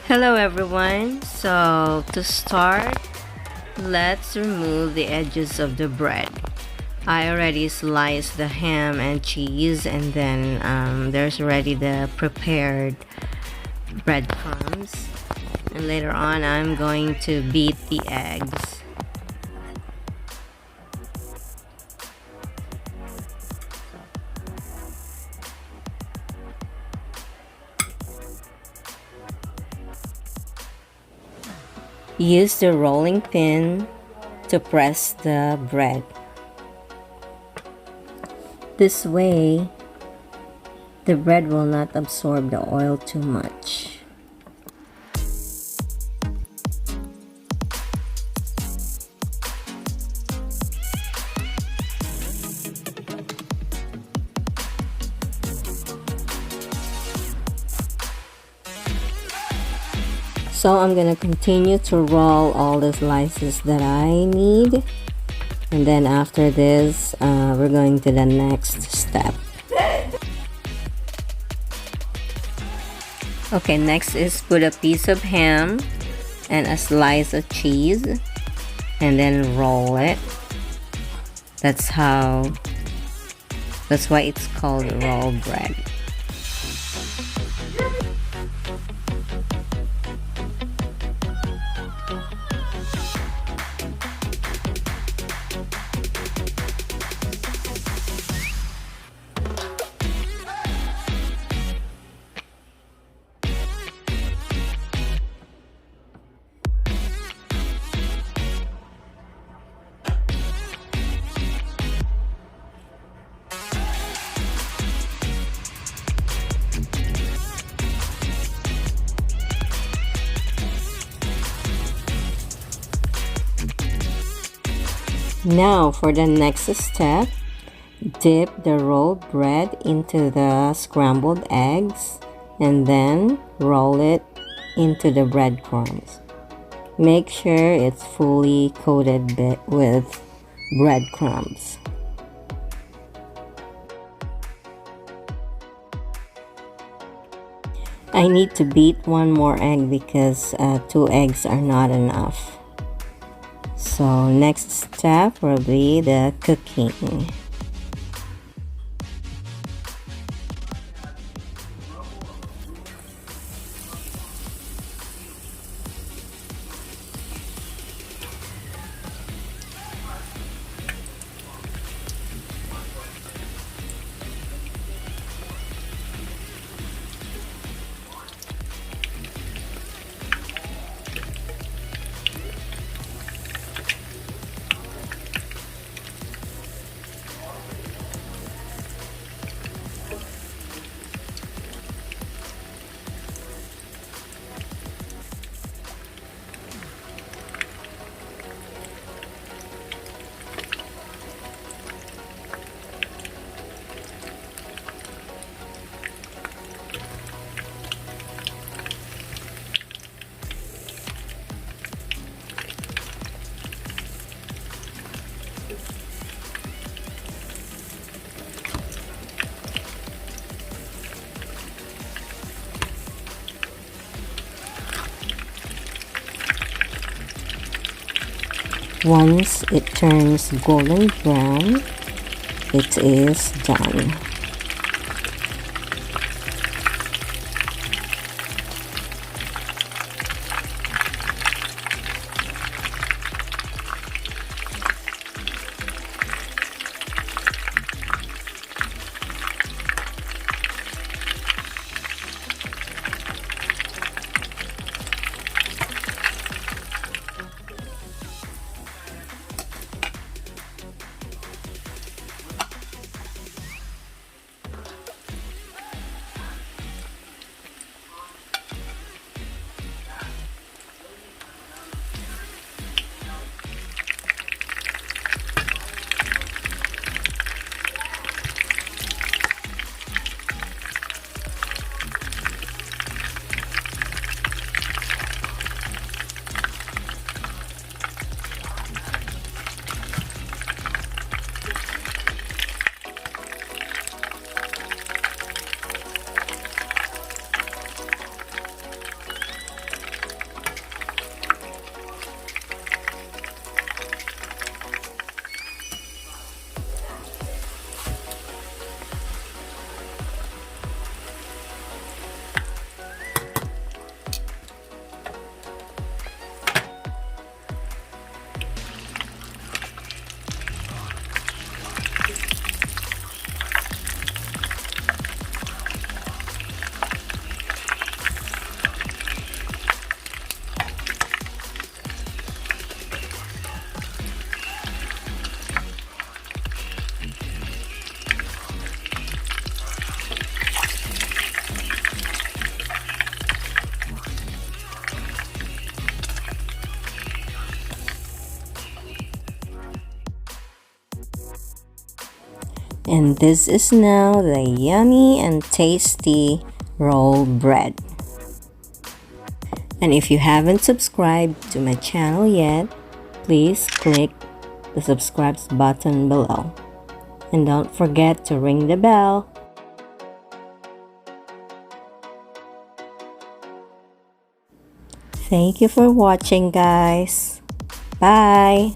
Hello everyone. So to start, let's remove the edges of the bread. I already sliced the ham and cheese, and then there's already the prepared breadcrumbs. And later on, I'm going to beat the eggs. Use the rolling pin to press the bread. This way, the bread will not absorb the oil too much. So I'm gonna continue to roll all the slices that I need, and then after this we're going to the next step. Okay, next is put a piece of ham and a slice of cheese and then roll it. That's why it's called roll bread. Now for the next step, dip the rolled bread into the scrambled eggs and then roll it into the breadcrumbs. Make sure it's fully coated with breadcrumbs. I need to beat one more egg because 2 eggs are not enough. So next step will be the cooking. Once it turns golden brown, it is done. And this is now the yummy and tasty roll bread. And if you haven't subscribed to my channel yet, please click the subscribe button below. And don't forget to ring the bell. Thank you for watching, guys. Bye.